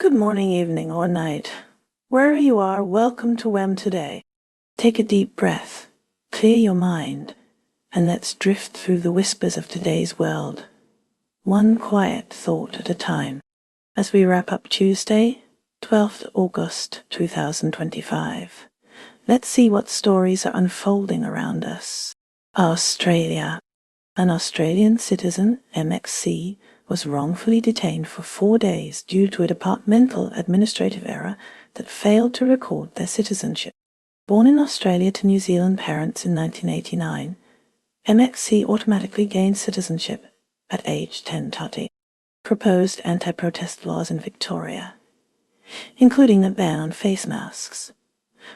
Good morning, evening, or night. Wherever you are, welcome to WHAM today. Take a deep breath, clear your mind, and let's drift through the whispers of today's world, one quiet thought at a time, as we wrap up Tuesday, 12th August 2025. Let's see what stories are unfolding around us. Australia. An Australian citizen, MXC, was wrongfully detained for 4 days due to a departmental administrative error that failed to record their citizenship. Born in Australia to New Zealand parents in 1989, MXC automatically gained citizenship at age 10. Proposed anti-protest laws in Victoria, including a ban on face masks,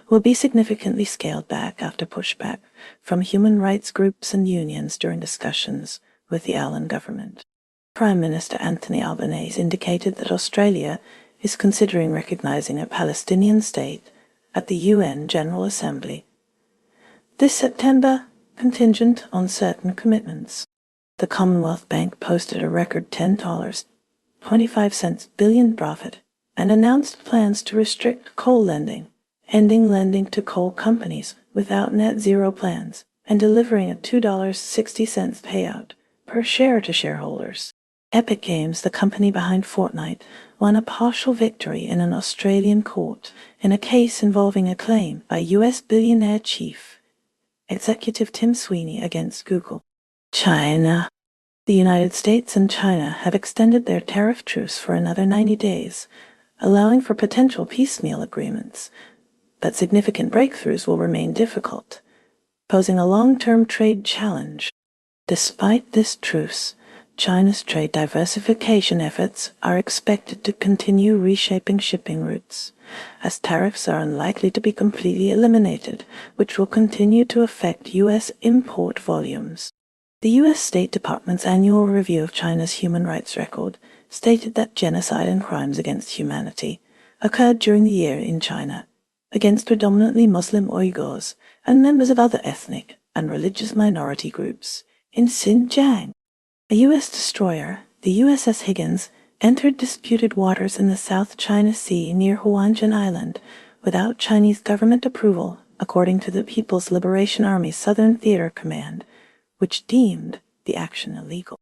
will be significantly scaled back after pushback from human rights groups and unions during discussions with the Allen government. Prime Minister Anthony Albanese indicated that Australia is considering recognizing a Palestinian state at the UN General Assembly this September, contingent on certain commitments. The Commonwealth Bank posted a record $10.25 billion profit and announced plans to restrict coal lending, ending lending to coal companies without net zero plans, and delivering a $2.60 payout per share to shareholders. Epic Games, the company behind Fortnite, won a partial victory in an Australian court in a case involving a claim by US billionaire chief executive Tim Sweeney against Google. China. The United States and China have extended their tariff truce for another 90 days, allowing for potential piecemeal agreements, but significant breakthroughs will remain difficult, posing a long-term trade challenge. Despite this truce, China's trade diversification efforts are expected to continue reshaping shipping routes, as tariffs are unlikely to be completely eliminated, which will continue to affect U.S. import volumes. The U.S. State Department's annual review of China's human rights record stated that genocide and crimes against humanity occurred during the year in China against predominantly Muslim Uyghurs and members of other ethnic and religious minority groups in Xinjiang. A U.S. destroyer, the USS Higgins, entered disputed waters in the South China Sea near Huangshan Island without Chinese government approval, according to the People's Liberation Army's Southern Theater Command, which deemed the action illegal.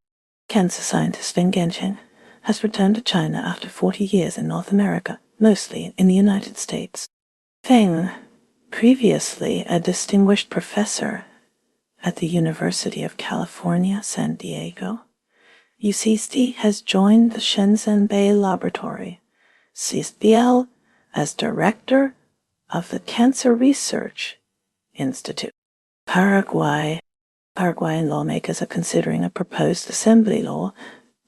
Cancer scientist Feng Gensheng has returned to China after 40 years in North America, mostly in the United States. Feng, previously a distinguished professor at the University of California, San Diego, UCSD, has joined the Shenzhen Bay Laboratory, CSBL, as director of the Cancer Research Institute. Paraguayan lawmakers are considering a proposed assembly law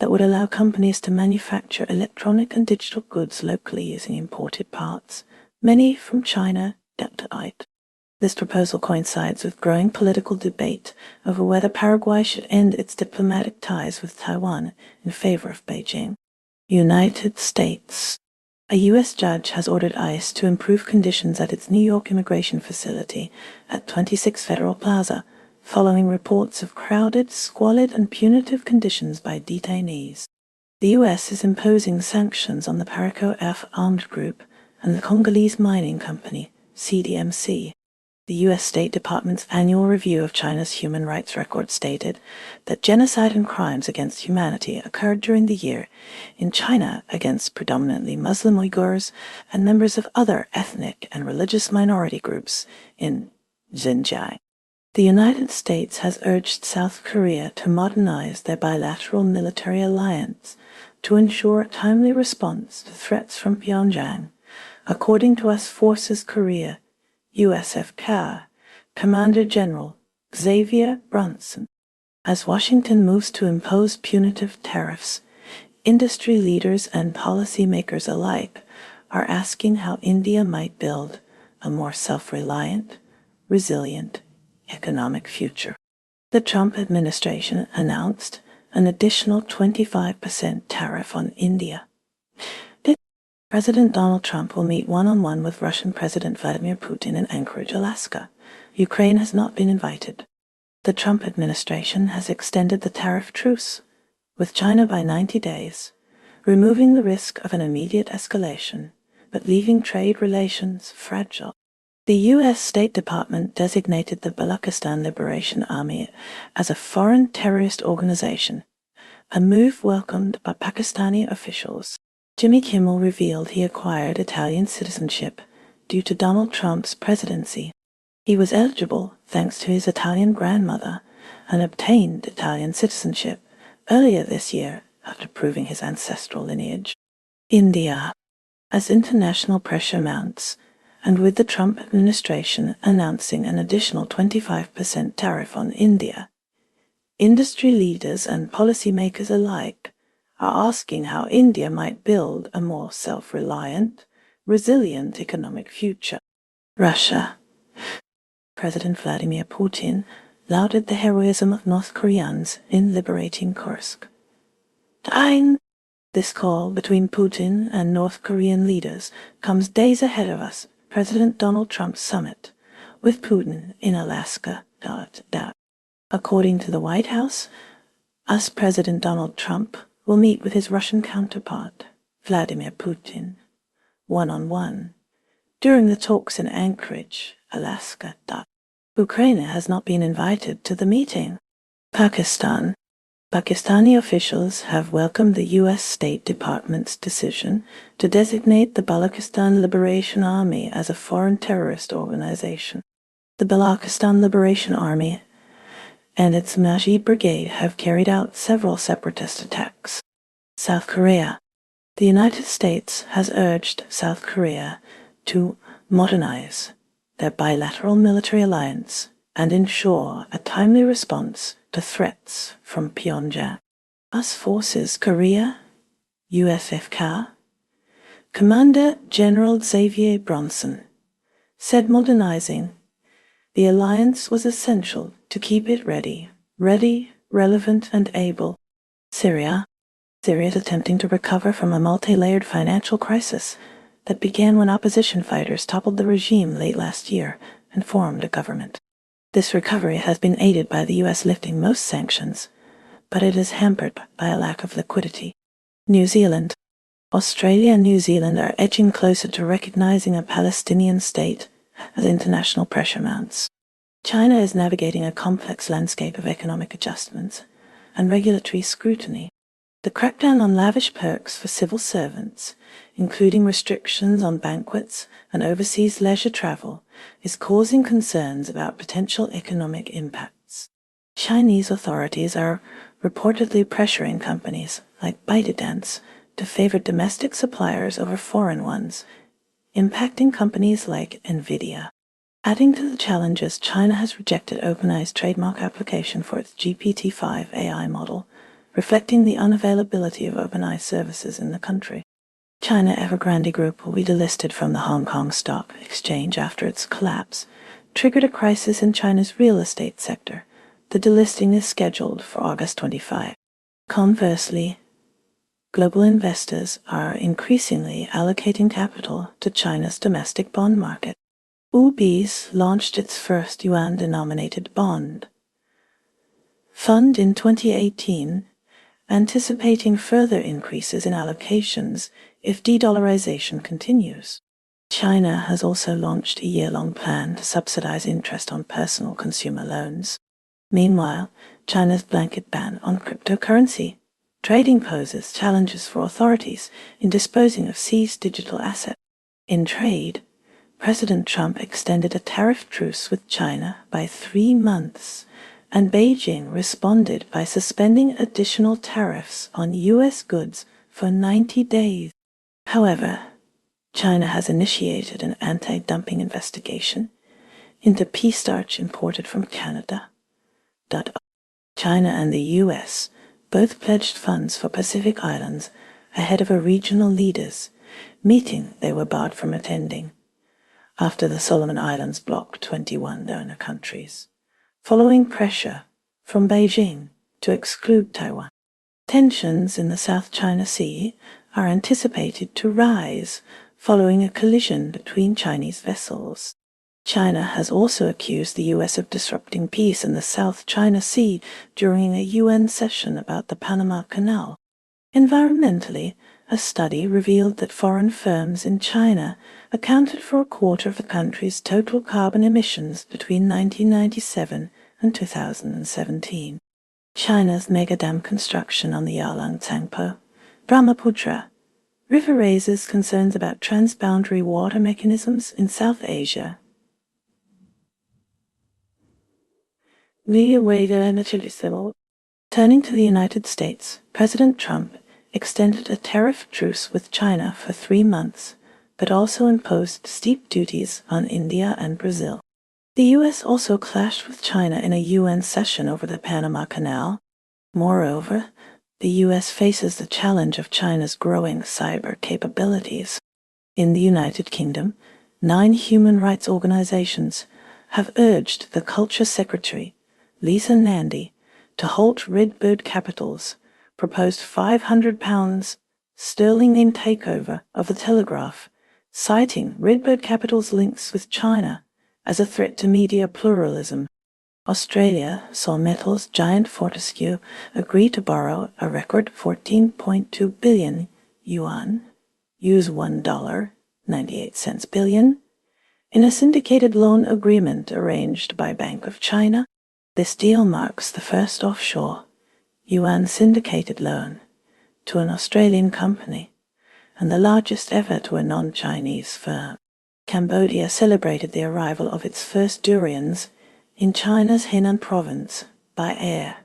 that would allow companies to manufacture electronic and digital goods locally using imported parts, many from China. This proposal coincides with growing political debate over whether Paraguay should end its diplomatic ties with Taiwan in favor of Beijing. United States. A U.S. judge has ordered ICE to improve conditions at its New York immigration facility at 26 Federal Plaza, following reports of crowded, squalid, and punitive conditions by detainees. The U.S. is imposing sanctions on the Paraco F armed group and the Congolese mining company, CDMC. The U.S. State Department's annual review of China's human rights record stated that genocide and crimes against humanity occurred during the year in China against predominantly Muslim Uyghurs and members of other ethnic and religious minority groups in Xinjiang. The United States has urged South Korea to modernize their bilateral military alliance to ensure a timely response to threats from Pyongyang, according to US Forces Korea USFK Commander General Xavier Brunson. As Washington moves to impose punitive tariffs, industry leaders and policymakers alike are asking how India might build a more self-reliant, resilient economic future. The Trump administration announced an additional 25% tariff on India. President Donald Trump will meet one-on-one with Russian President Vladimir Putin in Anchorage, Alaska. Ukraine has not been invited. The Trump administration has extended the tariff truce with China by 90 days, removing the risk of an immediate escalation, but leaving trade relations fragile. The U.S. State Department designated the Balochistan Liberation Army as a foreign terrorist organization, a move welcomed by Pakistani officials. Jimmy Kimmel revealed he acquired Italian citizenship due to Donald Trump's presidency. He was eligible thanks to his Italian grandmother and obtained Italian citizenship earlier this year after proving his ancestral lineage. India. As international pressure mounts, and with the Trump administration announcing an additional 25% tariff on India, industry leaders and policymakers alike are asking how India might build a more self-reliant, resilient economic future. Russia. President Vladimir Putin lauded the heroism of North Koreans in liberating Kursk. This call between Putin and North Korean leaders comes days ahead of us President Donald Trump's summit with Putin in Alaska. According to the White House, US President Donald Trump will meet with his Russian counterpart, Vladimir Putin, one-on-one, during the talks in Anchorage, Alaska. Ukraine has not been invited to the meeting. Pakistan. Pakistani officials have welcomed the U.S. State Department's decision to designate the Balochistan Liberation Army as a foreign terrorist organization. The Balochistan Liberation Army and its Mujahid Brigade have carried out several separatist attacks. South Korea. The United States has urged South Korea to modernize their bilateral military alliance and ensure a timely response to threats from Pyongyang. US Forces Korea, USFK, Commander General Xavier Bronson, said modernizing the alliance was essential to keep it ready, relevant, and able. Syria. Syria is attempting to recover from a multi-layered financial crisis that began when opposition fighters toppled the regime late last year and formed a government. This recovery has been aided by the U.S. lifting most sanctions, but it is hampered by a lack of liquidity. New Zealand. Australia and New Zealand are edging closer to recognizing a Palestinian state as international pressure mounts. China is navigating a complex landscape of economic adjustments and regulatory scrutiny. The crackdown on lavish perks for civil servants, including restrictions on banquets and overseas leisure travel, is causing concerns about potential economic impacts. Chinese authorities are reportedly pressuring companies like ByteDance to favor domestic suppliers over foreign ones, impacting companies like NVIDIA. Adding to the challenges, China has rejected OpenAI's trademark application for its GPT-5 AI model, reflecting the unavailability of OpenAI services in the country. China Evergrande Group will be delisted from the Hong Kong Stock Exchange after its collapse triggered a crisis in China's real estate sector. The delisting is scheduled for August 25. Conversely, global investors are increasingly allocating capital to China's domestic bond market. UBS launched its first yuan-denominated bond fund in 2018, anticipating further increases in allocations if de-dollarization continues. China has also launched a year-long plan to subsidize interest on personal consumer loans. Meanwhile, China's blanket ban on cryptocurrency trading poses challenges for authorities in disposing of seized digital assets. In trade, President Trump extended a tariff truce with China by 3 months, and Beijing responded by suspending additional tariffs on U.S. goods for 90 days. However, China has initiated an anti-dumping investigation into pea starch imported from Canada. China and the U.S. both pledged funds for Pacific Islands ahead of a regional leaders meeting they were barred from attending, after the Solomon Islands blocked 21 donor countries, following pressure from Beijing to exclude Taiwan. Tensions in the South China Sea are anticipated to rise following a collision between Chinese vessels. China has also accused the U.S. of disrupting peace in the South China Sea during a UN session about the Panama Canal. Environmentally, a study revealed that foreign firms in China accounted for a quarter of the country's total carbon emissions between 1997 and 2017. China's megadam construction on the Yarlung-Tsangpo, Brahmaputra River raises concerns about transboundary water mechanisms in South Asia. Turning to the United States, President Trump extended a tariff truce with China for 3 months, but also imposed steep duties on India and Brazil. The U.S. also clashed with China in a UN session over the Panama Canal. Moreover, the U.S. faces the challenge of China's growing cyber capabilities. In the United Kingdom, 9 human rights organizations have urged the Culture Secretary, Lisa Nandy, to halt Redbird Capital's proposed £500 sterling takeover of the Telegraph, citing Redbird Capital's links with China as a threat to media pluralism. Australia saw Metal's giant Fortescue agree to borrow a record 14.2 billion yuan, use $1.98 billion, in a syndicated loan agreement arranged by Bank of China. This deal marks the first offshore yuan syndicated loan to an Australian company and the largest ever to a non-Chinese firm. Cambodia celebrated the arrival of its first durians in China's Henan province by air,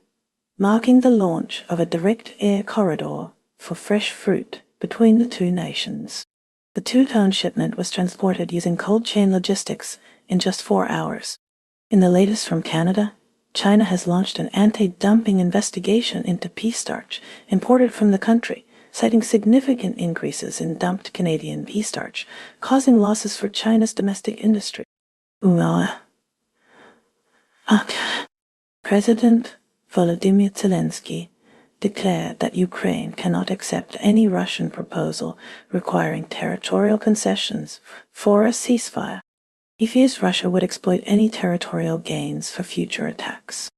marking the launch of a direct air corridor for fresh fruit between the two nations. The 2-ton shipment was transported using cold chain logistics in just 4 hours. In the latest from Canada, China has launched an anti-dumping investigation into pea starch imported from the country, citing significant increases in dumped Canadian pea starch, causing losses for China's domestic industry. President Volodymyr Zelensky declared that Ukraine cannot accept any Russian proposal requiring territorial concessions for a ceasefire. He fears Russia would exploit any territorial gains for future attacks.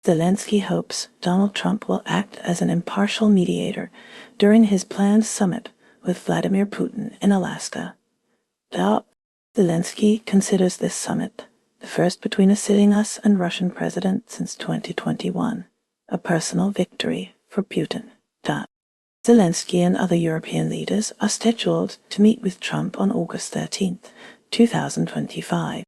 Zelensky hopes Donald Trump will act as an impartial mediator during his planned summit with Vladimir Putin in Alaska. Zelensky considers this summit the first between a sitting US and Russian president since 2021, a personal victory for Putin. Zelensky and other European leaders are scheduled to meet with Trump on August 13, 2025.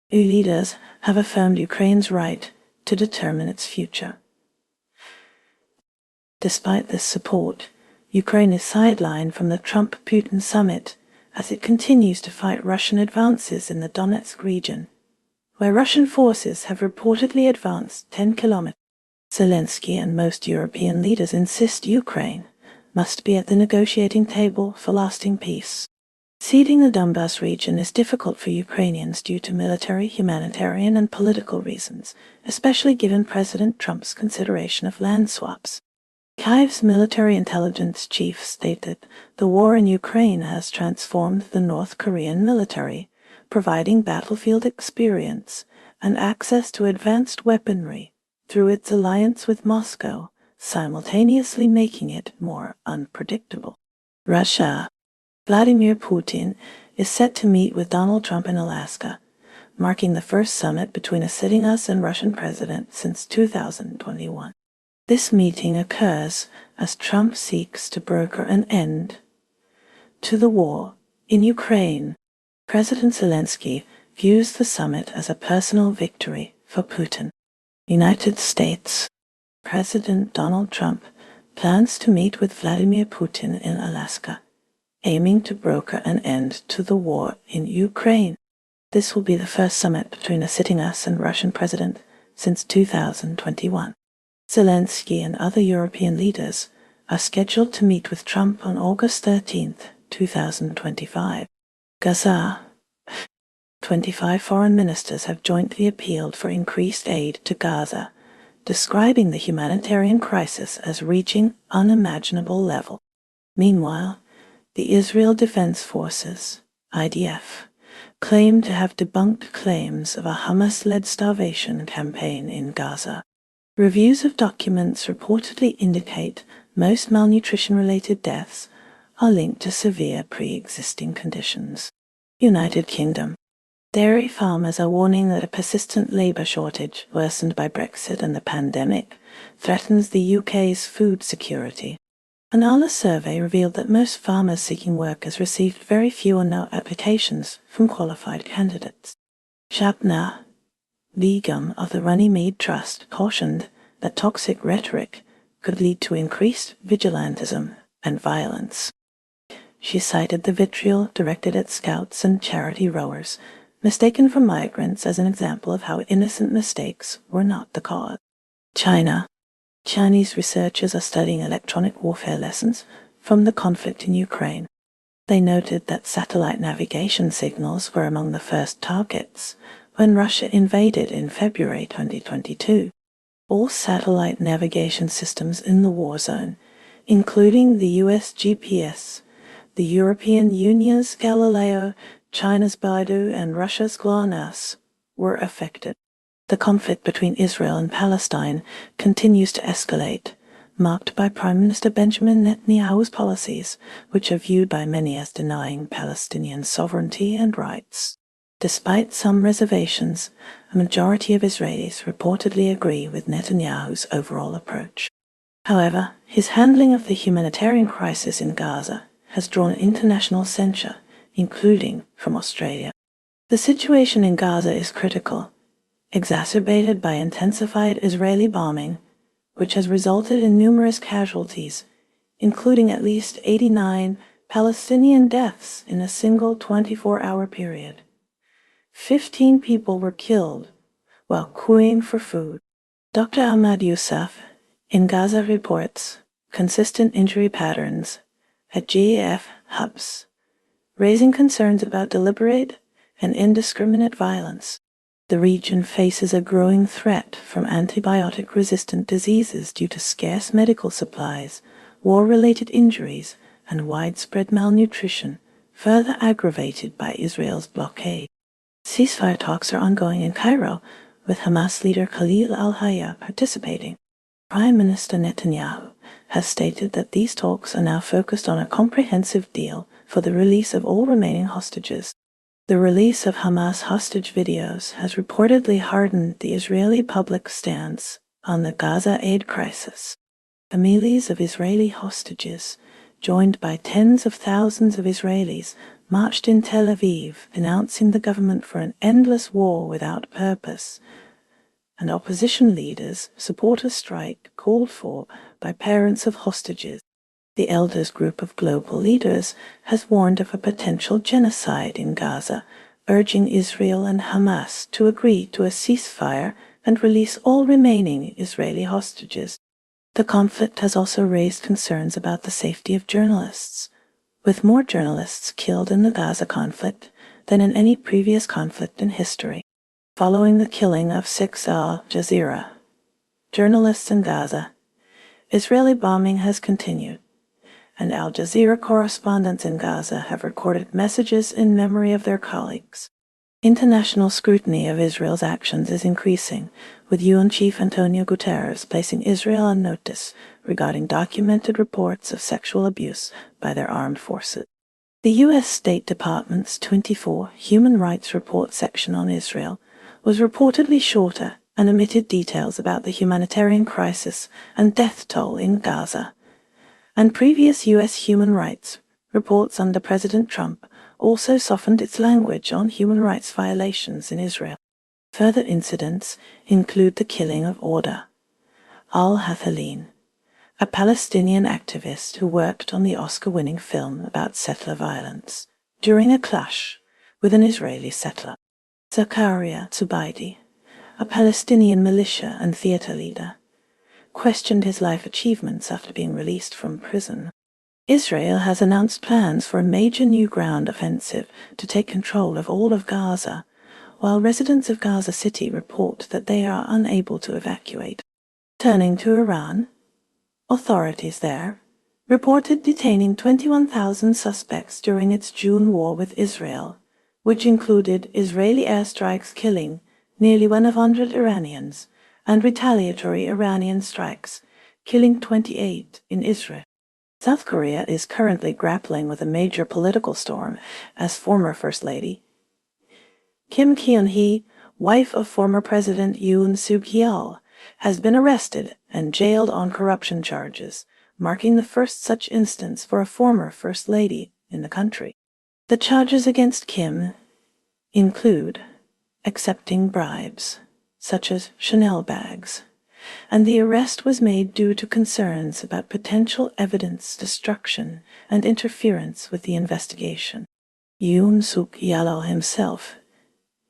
EU leaders have affirmed Ukraine's right to determine its future. Despite this support, Ukraine is sidelined from the Trump-Putin summit as it continues to fight Russian advances in the Donetsk region, where Russian forces have reportedly advanced 10 kilometers. Zelensky and most European leaders insist Ukraine must be at the negotiating table for lasting peace. Ceding the Donbas region is difficult for Ukrainians due to military, humanitarian, and political reasons, especially given President Trump's consideration of land swaps. Kyiv's military intelligence chief stated the war in Ukraine has transformed the North Korean military, providing battlefield experience and access to advanced weaponry through its alliance with Moscow, simultaneously making it more unpredictable. Russia. Vladimir Putin is set to meet with Donald Trump in Alaska, marking the first summit between a sitting US and Russian president since 2021. This meeting occurs as Trump seeks to broker an end to the war in Ukraine. President Zelensky views the summit as a personal victory for Putin. United States. President Donald Trump plans to meet with Vladimir Putin in Alaska, aiming to broker an end to the war in Ukraine. This will be the first summit between a sitting US and Russian president since 2021. Zelensky and other European leaders are scheduled to meet with Trump on August 13, 2025. Gaza. 25 foreign ministers have jointly appealed for increased aid to Gaza, describing the humanitarian crisis as reaching unimaginable level. Meanwhile, the Israel Defense Forces, IDF, claim to have debunked claims of a Hamas-led starvation campaign in Gaza. Reviews of documents reportedly indicate most malnutrition-related deaths are linked to severe pre-existing conditions. United Kingdom. Dairy farmers are warning that a persistent labour shortage, worsened by Brexit and the pandemic, threatens the UK's food security. An ALA survey revealed that most farmers seeking work has received very few or no applications from qualified candidates. Shabna Begum of the Runnymede Trust cautioned that toxic rhetoric could lead to increased vigilantism and violence. She cited the vitriol directed at scouts and charity rowers, mistaken for migrants, as an example of how innocent mistakes were not the cause. China. Chinese researchers are studying electronic warfare lessons from the conflict in Ukraine. They noted that satellite navigation signals were among the first targets when Russia invaded in February 2022. All satellite navigation systems in the war zone, including the US GPS, the European Union's Galileo, China's Baidu, and Russia's GLONASS, were affected. The conflict between Israel and Palestine continues to escalate, marked by Prime Minister Benjamin Netanyahu's policies, which are viewed by many as denying Palestinian sovereignty and rights. Despite some reservations, a majority of Israelis reportedly agree with Netanyahu's overall approach. However, his handling of the humanitarian crisis in Gaza has drawn international censure, including from Australia. The situation in Gaza is critical, exacerbated by intensified Israeli bombing, which has resulted in numerous casualties, including at least 89 Palestinian deaths in a single 24-hour period. 15 people were killed while queuing for food. Dr. Ahmad Yousaf in Gaza reports consistent injury patterns at GEF hubs, raising concerns about deliberate and indiscriminate violence. The region faces a growing threat from antibiotic-resistant diseases due to scarce medical supplies, war-related injuries, and widespread malnutrition, further aggravated by Israel's blockade. Ceasefire talks are ongoing in Cairo, with Hamas leader Khalil al-Hayya participating. Prime Minister Netanyahu has stated that these talks are now focused on a comprehensive deal for the release of all remaining hostages. The release of Hamas hostage videos has reportedly hardened the Israeli public stance on the Gaza aid crisis. Families of Israeli hostages, joined by tens of thousands of Israelis, marched in Tel Aviv, denouncing the government for an endless war without purpose, and opposition leaders support a strike called for by parents of hostages. The Elders Group of global leaders has warned of a potential genocide in Gaza, urging Israel and Hamas to agree to a ceasefire and release all remaining Israeli hostages. The conflict has also raised concerns about the safety of journalists, with more journalists killed in the Gaza conflict than in any previous conflict in history. Following the killing of 6 Al Jazeera journalists in Gaza, Israeli bombing has continued, and Al Jazeera correspondents in Gaza have recorded messages in memory of their colleagues. International scrutiny of Israel's actions is increasing, with UN Chief Antonio Guterres placing Israel on notice regarding documented reports of sexual abuse by their armed forces. The U.S. State Department's 24 Human Rights Report section on Israel was reportedly shorter and omitted details about the humanitarian crisis and death toll in Gaza. And previous U.S. human rights reports under President Trump also softened its language on human rights violations in Israel. Further incidents include the killing of Orda al-Hathaleen, a Palestinian activist who worked on the Oscar-winning film about settler violence, during a clash with an Israeli settler. Zakaria Zubaidi, a Palestinian militia and theater leader, questioned his life achievements after being released from prison. Israel has announced plans for a major new ground offensive to take control of all of Gaza, while residents of Gaza City report that they are unable to evacuate. Turning to Iran, authorities there reported detaining 21,000 suspects during its June war with Israel, which included Israeli airstrikes killing nearly 100 Iranians and retaliatory Iranian strikes, killing 28 in Israel. South Korea is currently grappling with a major political storm as former First Lady Kim Keon-hee, wife of former President Yoon Suk-yeol, has been arrested and jailed on corruption charges, marking the first such instance for a former First Lady in the country. The charges against Kim include accepting bribes, such as Chanel bags, and the arrest was made due to concerns about potential evidence destruction and interference with the investigation. Yoon Suk-yeol himself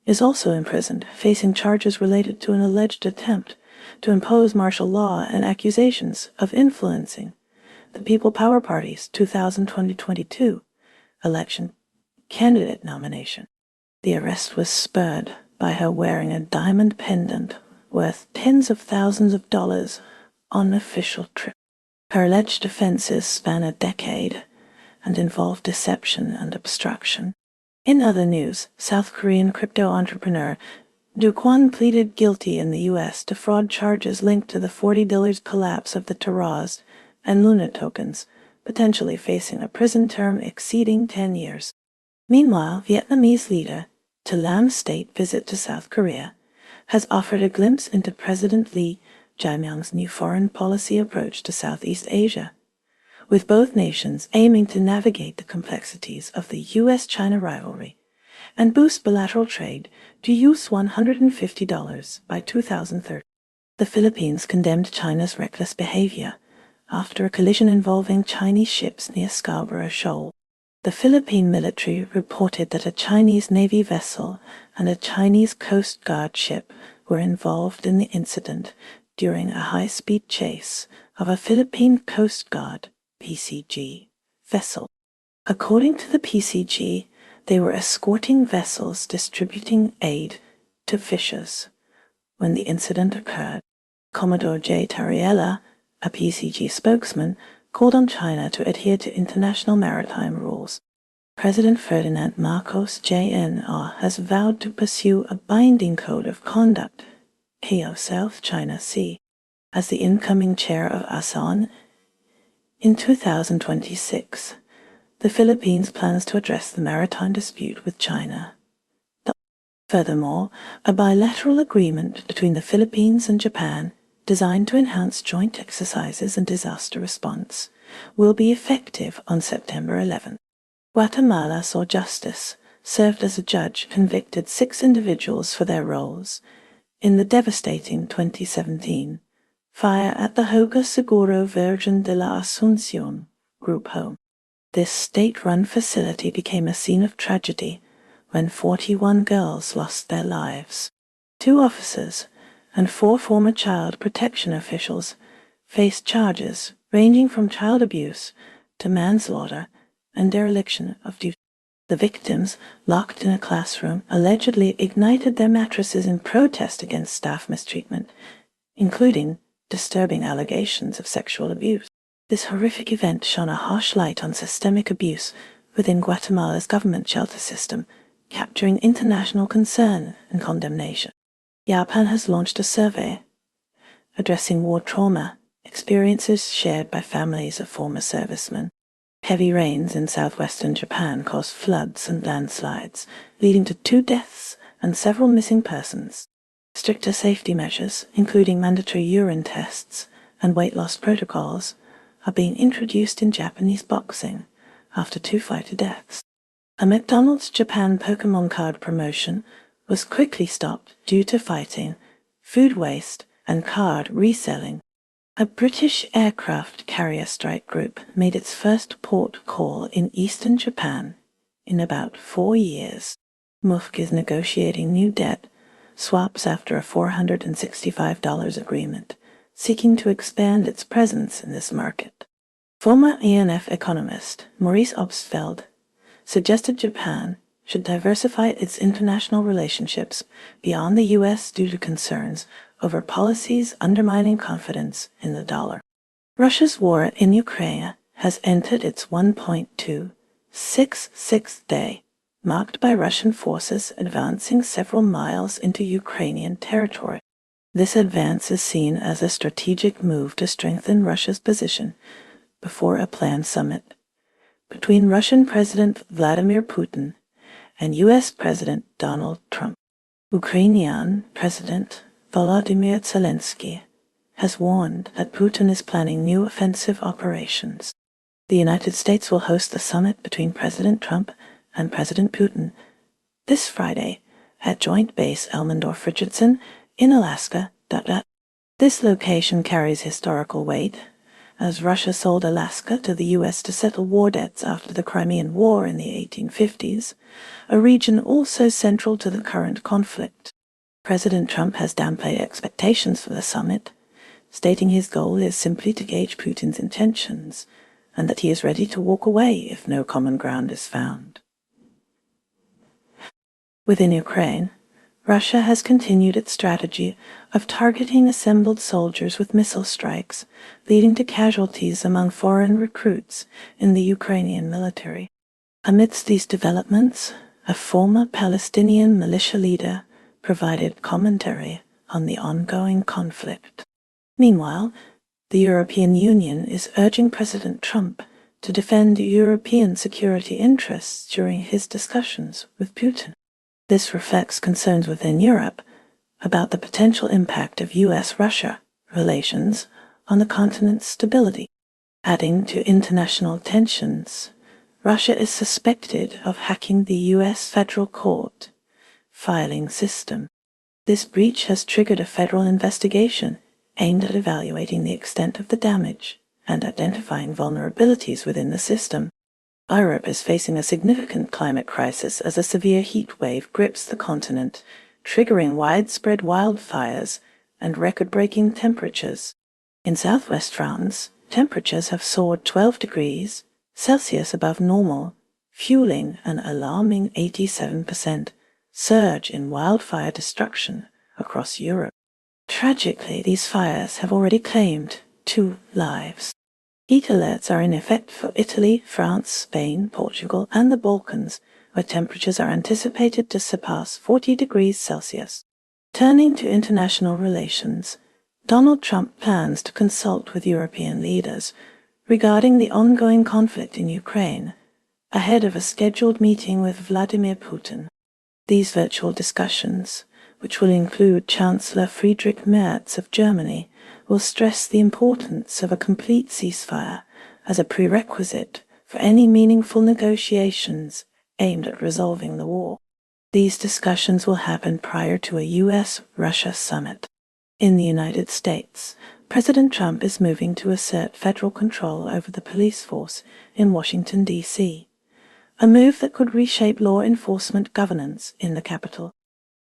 is also imprisoned, facing charges related to an alleged attempt to impose martial law and accusations of influencing the People Power Party's 2022 election candidate nomination. The arrest was spurred by her wearing a diamond pendant worth tens of thousands of dollars on an official trip. Her alleged offenses span a decade and involve deception and obstruction. In other news, South Korean crypto entrepreneur Do Kwon pleaded guilty in the U.S. to fraud charges linked to the $40 collapse of the Terras and Luna tokens, potentially facing a prison term exceeding 10 years. Meanwhile, Vietnamese leader To Lam's state visit to South Korea has offered a glimpse into President Lee Jae-myung's new foreign policy approach to Southeast Asia, with both nations aiming to navigate the complexities of the U.S.-China rivalry and boost bilateral trade to $150 by 2030. The Philippines condemned China's reckless behavior after a collision involving Chinese ships near Scarborough Shoal. The Philippine military reported that a Chinese Navy vessel and a Chinese Coast Guard ship were involved in the incident during a high-speed chase of a Philippine Coast Guard (PCG) vessel. According to the PCG, they were escorting vessels distributing aid to fishers when the incident occurred. Commodore J. Tariella, a PCG spokesman, called on China to adhere to international maritime rules. President Ferdinand Marcos Jr. has vowed to pursue a binding code of conduct (KO South China Sea) as the incoming chair of ASEAN. In 2026, the Philippines plans to address the maritime dispute with China. Furthermore, a bilateral agreement between the Philippines and Japan designed to enhance joint exercises and disaster response, will be effective on September 11. Guatemala saw justice served as a judge convicted 6 individuals for their roles in the devastating 2017 fire at the Hogar Seguro Virgen de la Asunción group home. This state-run facility became a scene of tragedy when 41 girls lost their lives. 2 officers and 4 former child protection officials faced charges ranging from child abuse to manslaughter and dereliction of duty. The victims, locked in a classroom, allegedly ignited their mattresses in protest against staff mistreatment, including disturbing allegations of sexual abuse. This horrific event shone a harsh light on systemic abuse within Guatemala's government shelter system, capturing international concern and condemnation. Japan has launched a survey addressing war trauma, experiences shared by families of former servicemen. Heavy rains in southwestern Japan caused floods and landslides, leading to 2 deaths and several missing persons. Stricter safety measures, including mandatory urine tests and weight loss protocols, are being introduced in Japanese boxing after 2 fighter deaths. A McDonald's Japan Pokemon card promotion was quickly stopped due to fighting, food waste, and card reselling. A British aircraft carrier strike group made its first port call in eastern Japan in about 4 years. MUFG is negotiating new debt swaps after a $465 agreement, seeking to expand its presence in this market. Former IMF economist Maurice Obstfeld suggested Japan should diversify its international relationships beyond the U.S. due to concerns over policies undermining confidence in the $. Russia's war in Ukraine has entered its 1.266th day, marked by Russian forces advancing several miles into Ukrainian territory. This advance is seen as a strategic move to strengthen Russia's position before a planned summit between Russian President Vladimir Putin and U.S. President Donald Trump. Ukrainian President Volodymyr Zelensky has warned that Putin is planning new offensive operations. The United States will host the summit between President Trump and President Putin this Friday at Joint Base Elmendorf-Richardson in Alaska. This location carries historical weight, as Russia sold Alaska to the U.S. to settle war debts after the Crimean War in the 1850s, a region also central to the current conflict. President Trump has downplayed expectations for the summit, stating his goal is simply to gauge Putin's intentions, and that he is ready to walk away if no common ground is found. Within Ukraine, Russia has continued its strategy of targeting assembled soldiers with missile strikes, leading to casualties among foreign recruits in the Ukrainian military. Amidst these developments, a former Palestinian militia leader provided commentary on the ongoing conflict. Meanwhile, the European Union is urging President Trump to defend European security interests during his discussions with Putin. This reflects concerns within Europe about the potential impact of U.S.-Russia relations on the continent's stability. Adding to international tensions, Russia is suspected of hacking the U.S. federal court filing system. This breach has triggered a federal investigation aimed at evaluating the extent of the damage and identifying vulnerabilities within the system. Europe is facing a significant climate crisis as a severe heat wave grips the continent, triggering widespread wildfires and record-breaking temperatures. In southwest France, temperatures have soared 12 degrees Celsius above normal, fueling an alarming 87% surge in wildfire destruction across Europe. Tragically, these fires have already claimed 2 lives. Heat alerts are in effect for Italy, France, Spain, Portugal, and the Balkans, where temperatures are anticipated to surpass 40 degrees Celsius. Turning to international relations, Donald Trump plans to consult with European leaders regarding the ongoing conflict in Ukraine, ahead of a scheduled meeting with Vladimir Putin. These virtual discussions, which will include Chancellor Friedrich Merz of Germany, will stress the importance of a complete ceasefire as a prerequisite for any meaningful negotiations aimed at resolving the war. These discussions will happen prior to a U.S.-Russia summit. In the United States, President Trump is moving to assert federal control over the police force in Washington, D.C., a move that could reshape law enforcement governance in the capital.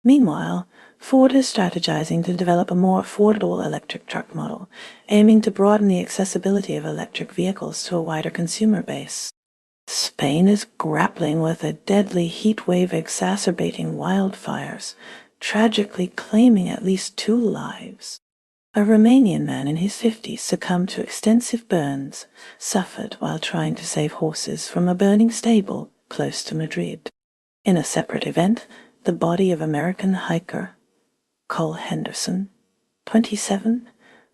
Meanwhile, Ford is strategizing to develop a more affordable electric truck model, aiming to broaden the accessibility of electric vehicles to a wider consumer base. Spain is grappling with a deadly heat wave exacerbating wildfires, tragically claiming at least 2 lives. A Romanian man in his 50s succumbed to extensive burns suffered while trying to save horses from a burning stable close to Madrid. In a separate event, the body of American hiker Cole Henderson, 27,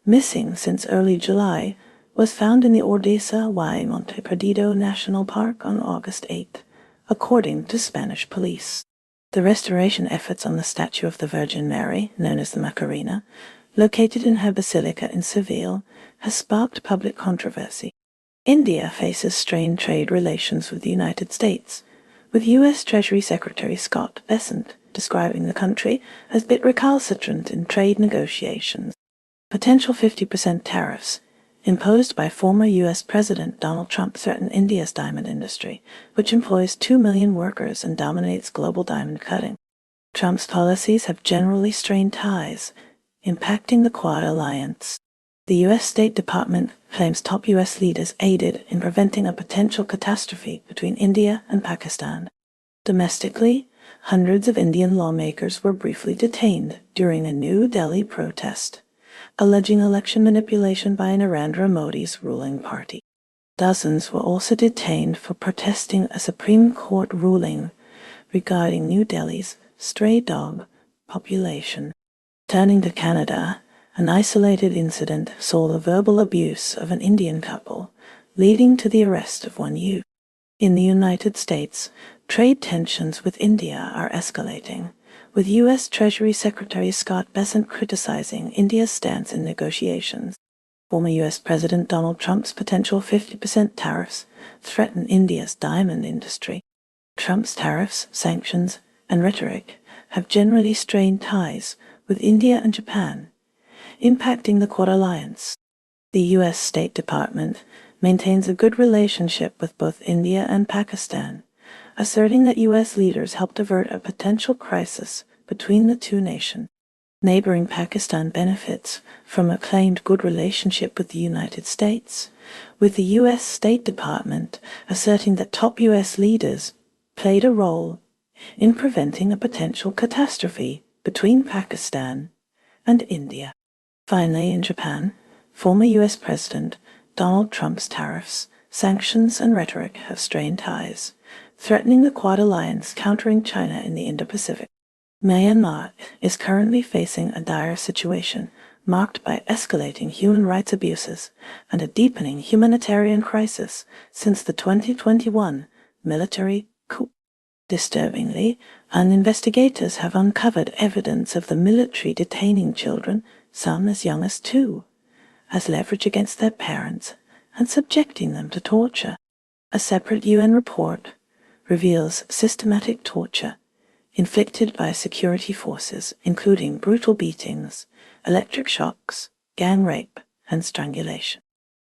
missing since early July, was found in the Ordesa y Monte Perdido National Park on August 8, according to Spanish police. The restoration efforts on the statue of the Virgin Mary, known as the Macarena, located in her basilica in Seville, has sparked public controversy. India faces strained trade relations with the United States, with U.S. Treasury Secretary Scott Bessent describing the country as a bit recalcitrant in trade negotiations. Potential 50% tariffs imposed by former U.S. President Donald Trump threaten India's diamond industry, which employs 2 million workers and dominates global diamond cutting. Trump's policies have generally strained ties, impacting the Quad alliance. The U.S. State Department claims top U.S. leaders aided in preventing a potential catastrophe between India and Pakistan. Domestically, hundreds of Indian lawmakers were briefly detained during a New Delhi protest, alleging election manipulation by Narendra Modi's ruling party. Dozens were also detained for protesting a Supreme Court ruling regarding New Delhi's stray dog population. Turning to Canada, an isolated incident saw the verbal abuse of an Indian couple leading to the arrest of one youth. In the United States, trade tensions with India are escalating, with U.S. Treasury Secretary Scott Bessent criticizing India's stance in negotiations. Former U.S. President Donald Trump's potential 50% tariffs threaten India's diamond industry. Trump's tariffs, sanctions, and rhetoric have generally strained ties with India and Japan, impacting the Quad Alliance. The U.S. State Department maintains a good relationship with both India and Pakistan, asserting that U.S. leaders helped avert a potential crisis between the two nations. Neighboring Pakistan benefits from a claimed good relationship with the United States, with the U.S. State Department asserting that top U.S. leaders played a role in preventing a potential catastrophe between Pakistan and India. Finally, in Japan, former U.S. President Donald Trump's tariffs, sanctions, and rhetoric have strained ties, threatening the Quad Alliance countering China in the Indo-Pacific. Myanmar is currently facing a dire situation marked by escalating human rights abuses and a deepening humanitarian crisis since the 2021 military coup. Disturbingly, investigators have uncovered evidence of the military detaining children, some as young as 2, as leverage against their parents and subjecting them to torture. A separate UN report reveals systematic torture inflicted by security forces, including brutal beatings, electric shocks, gang rape, and strangulation.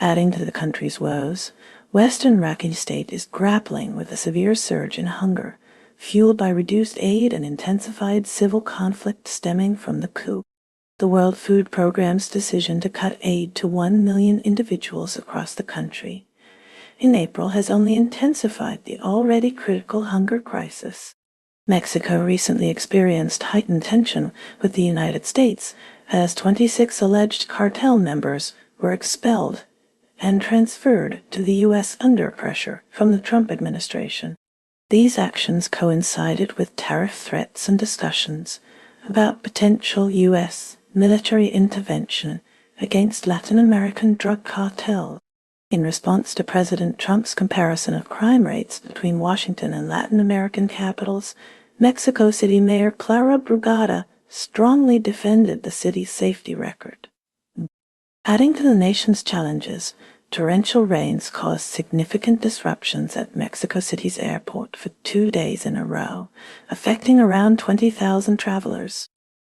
Adding to the country's woes, Western Rakhine State is grappling with a severe surge in hunger, fueled by reduced aid and intensified civil conflict stemming from the coup. The World Food Programme's decision to cut aid to 1 million individuals across the country in April has only intensified the already critical hunger crisis. Mexico recently experienced heightened tension with the United States as 26 alleged cartel members were expelled and transferred to the U.S. under pressure from the Trump administration. These actions coincided with tariff threats and discussions about potential U.S. military intervention against Latin American drug cartels. In response to President Trump's comparison of crime rates between Washington and Latin American capitals, Mexico City Mayor Clara Brugada strongly defended the city's safety record. Adding to the nation's challenges, torrential rains caused significant disruptions at Mexico City's airport for 2 days in a row, affecting around 20,000 travelers.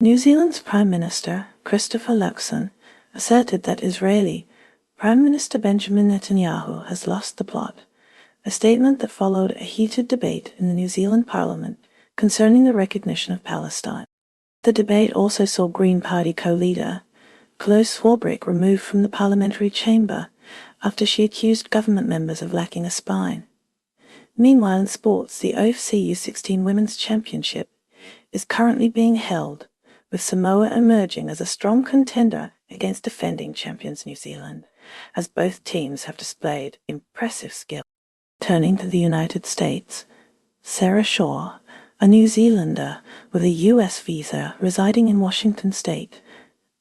New Zealand's Prime Minister, Christopher Luxon, asserted that Israeli Prime Minister Benjamin Netanyahu has lost the plot, a statement that followed a heated debate in the New Zealand Parliament concerning the recognition of Palestine. The debate also saw Green Party co-leader Chloe Swarbrick removed from the parliamentary chamber after she accused government members of lacking a spine. Meanwhile, in sports, the OFC U16 Women's Championship is currently being held, with Samoa emerging as a strong contender against defending champions New Zealand, as both teams have displayed impressive skill. Turning to the United States, Sarah Shaw, a New Zealander with a U.S. visa residing in Washington state,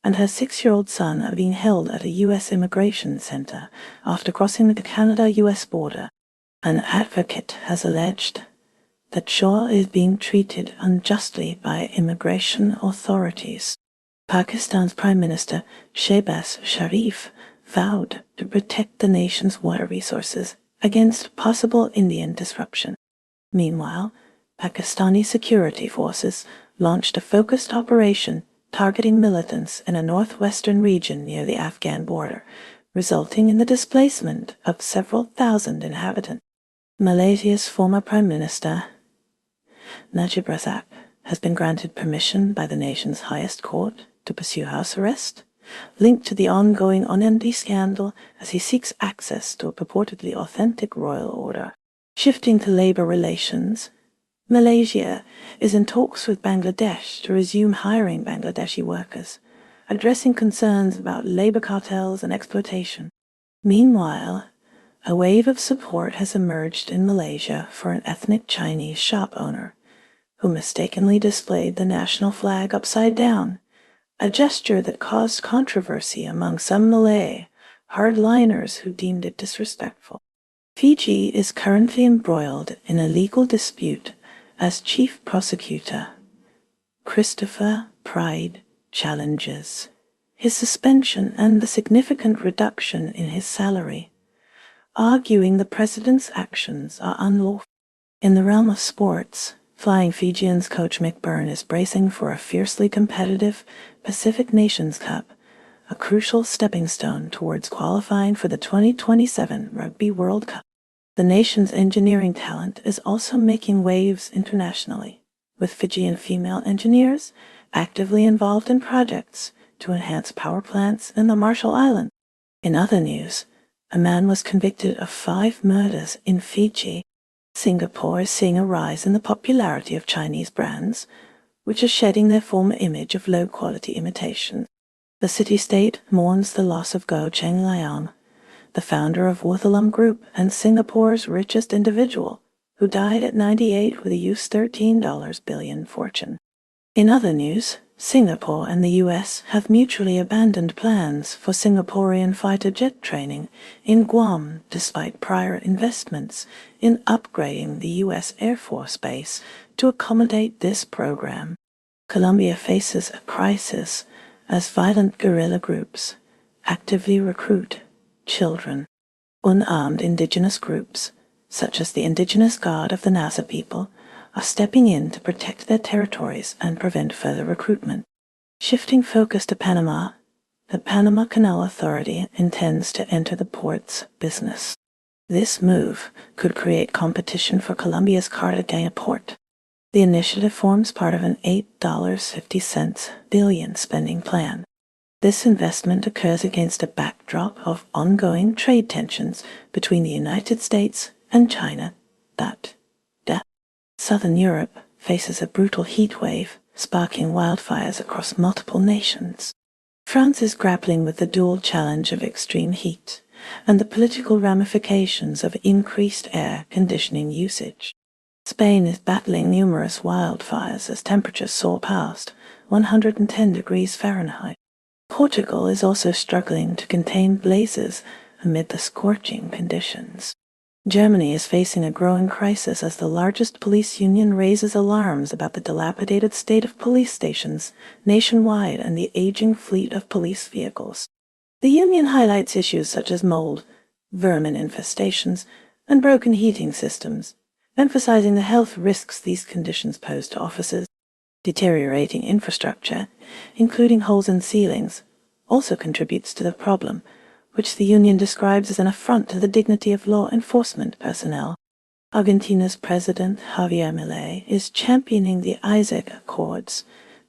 and her 6-year-old son are being held at a U.S. immigration center after crossing the Canada-U.S. border. An advocate has alleged that Shaw is being treated unjustly by immigration authorities. Pakistan's Prime Minister Shehbaz Sharif vowed to protect the nation's water resources against possible Indian disruption. Meanwhile, Pakistani security forces launched a focused operation targeting militants in a northwestern region near the Afghan border, resulting in the displacement of several thousand inhabitants. Malaysia's former Prime Minister Najib Razak has been granted permission by the nation's highest court to pursue house arrest, linked to the ongoing Onendi scandal as he seeks access to a purportedly authentic royal order. Shifting to labor relations, Malaysia is in talks with Bangladesh to resume hiring Bangladeshi workers, addressing concerns about labor cartels and exploitation. Meanwhile, a wave of support has emerged in Malaysia for an ethnic Chinese shop owner who mistakenly displayed the national flag upside down, a gesture that caused controversy among some Malay hardliners who deemed it disrespectful. Fiji is currently embroiled in a legal dispute as chief prosecutor Christopher Pride challenges his suspension and the significant reduction in his salary, arguing the president's actions are unlawful. In the realm of sports, Flying Fijians coach Mick Byrne is bracing for a fiercely competitive Pacific Nations Cup, a crucial stepping stone towards qualifying for the 2027 Rugby World Cup. The nation's engineering talent is also making waves internationally, with Fijian female engineers actively involved in projects to enhance power plants in the Marshall Islands. In other news, a man was convicted of 5 murders in Fiji. Singapore is seeing a rise in the popularity of Chinese brands, which are shedding their former image of low-quality imitation. The city-state mourns the loss of Goh Cheng Liang, the founder of Wuthalum Group and Singapore's richest individual, who died at 98 with a $13 billion fortune. In other news, Singapore and the US have mutually abandoned plans for Singaporean fighter jet training in Guam despite prior investments in upgrading the US Air Force Base to accommodate this program. Colombia faces a crisis as violent guerrilla groups actively recruit children. Unarmed indigenous groups, such as the Indigenous Guard of the Nasa people, are stepping in to protect their territories and prevent further recruitment. Shifting focus to Panama, the Panama Canal Authority intends to enter the port's business. This move could create competition for Colombia's Cartagena port. The initiative forms part of an $8.50 billion spending plan. This investment occurs against a backdrop of ongoing trade tensions between the United States and China that Southern Europe faces a brutal heat wave, sparking wildfires across multiple nations. France is grappling with the dual challenge of extreme heat and the political ramifications of increased air conditioning usage. Spain is battling numerous wildfires as temperatures soar past 110 degrees Fahrenheit. Portugal is also struggling to contain blazes amid the scorching conditions. Germany is facing a growing crisis as the largest police union raises alarms about the dilapidated state of police stations nationwide and the aging fleet of police vehicles. The union highlights issues such as mold, vermin infestations, and broken heating systems, emphasizing the health risks these conditions pose to officers. Deteriorating infrastructure, including holes in ceilings, also contributes to the problem, which the union describes as an affront to the dignity of law enforcement personnel. Argentina's President Javier Milei is championing the Isaac Accords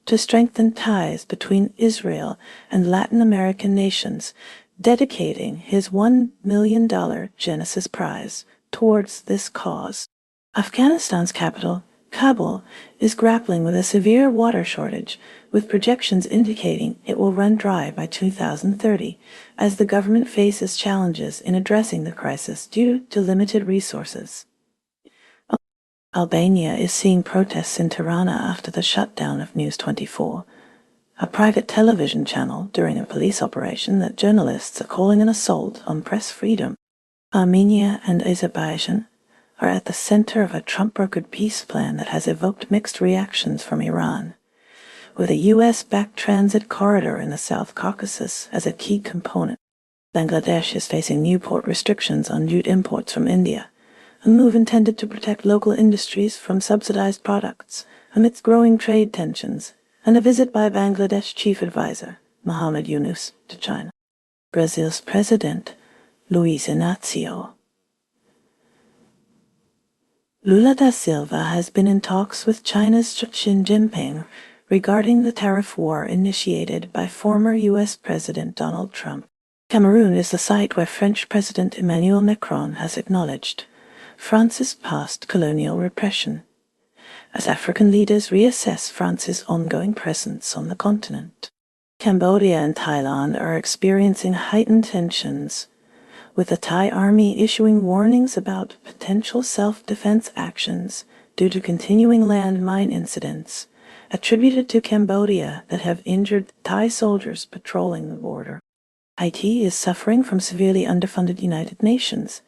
to strengthen ties between Israel and Latin American nations, dedicating his $1 million Genesis Prize towards this cause. Afghanistan's capital, Kabul, is grappling with a severe water shortage, with projections indicating it will run dry by 2030, as the government faces challenges in addressing the crisis due to limited resources. Albania is seeing protests in Tirana after the shutdown of News 24, a private television channel, during a police operation that journalists are calling an assault on press freedom. Armenia and Azerbaijan are at the center of a Trump-brokered peace plan that has evoked mixed reactions from Iran, with a U.S.-backed transit corridor in the South Caucasus as a key component. Bangladesh is facing new port restrictions on jute imports from India, a move intended to protect local industries from subsidized products amidst growing trade tensions, and a visit by Bangladesh Chief Advisor Mohamed Yunus to China. Brazil's President Luiz Inácio Lula da Silva has been in talks with China's Xi Jinping regarding the tariff war initiated by former U.S. President Donald Trump. Cameroon is the site where French President Emmanuel Macron has acknowledged France's past colonial repression, as African leaders reassess France's ongoing presence on the continent. Cambodia and Thailand are experiencing heightened tensions, with the Thai army issuing warnings about potential self-defense actions due to continuing landmine incidents attributed to Cambodia that have injured Thai soldiers patrolling the border. Haiti is suffering from severely underfunded United Nations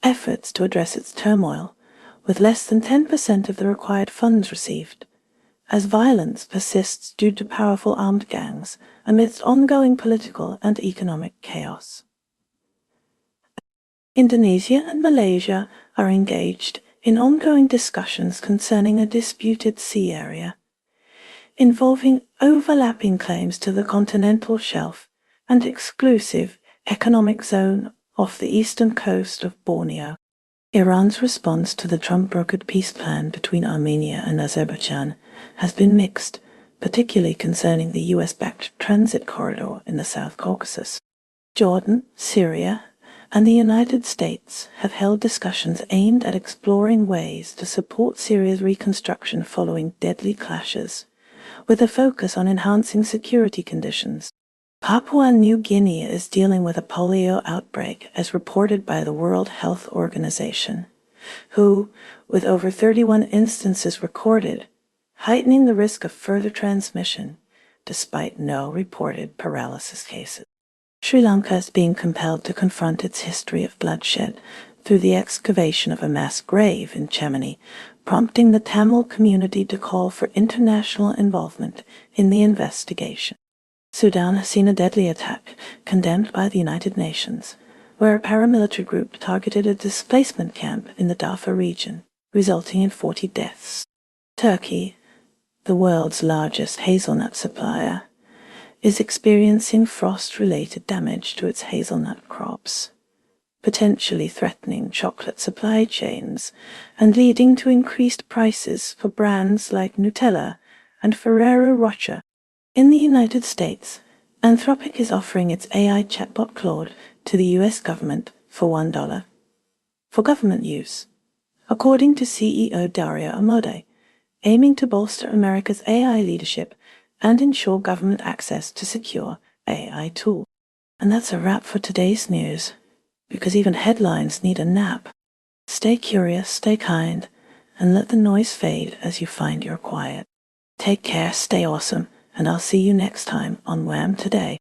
efforts to address its turmoil, with less than 10% of the required funds received, as violence persists due to powerful armed gangs amidst ongoing political and economic chaos. Indonesia and Malaysia are engaged in ongoing discussions concerning a disputed sea area, involving overlapping claims to the continental shelf and exclusive economic zone off the eastern coast of Borneo. Iran's response to the Trump-brokered peace plan between Armenia and Azerbaijan has been mixed, particularly concerning the US-backed transit corridor in the South Caucasus. Jordan, Syria, and the United States have held discussions aimed at exploring ways to support Syria's reconstruction following deadly clashes, with a focus on enhancing security conditions. Papua New Guinea is dealing with a polio outbreak as reported by the World Health Organization, who, with over 31 instances recorded, heightening the risk of further transmission, despite no reported paralysis cases. Sri Lanka is being compelled to confront its history of bloodshed through the excavation of a mass grave in Chemani, prompting the Tamil community to call for international involvement in the investigation. Sudan has seen a deadly attack condemned by the United Nations, where a paramilitary group targeted a displacement camp in the Darfur region, resulting in 40 deaths. Turkey, the world's largest hazelnut supplier, is experiencing frost-related damage to its hazelnut crops, potentially threatening chocolate supply chains and leading to increased prices for brands like Nutella and Ferrero Rocher. In the United States, Anthropic is offering its AI chatbot Claude to the U.S. government for $1 for government use, according to CEO Dario Amodei, aiming to bolster America's AI leadership and ensure government access to secure AI tools. And that's a wrap for today's news, because even headlines need a nap. Stay curious, stay kind, and let the noise fade as you find your quiet. Take care, stay awesome, and I'll see you next time on WHAM Today.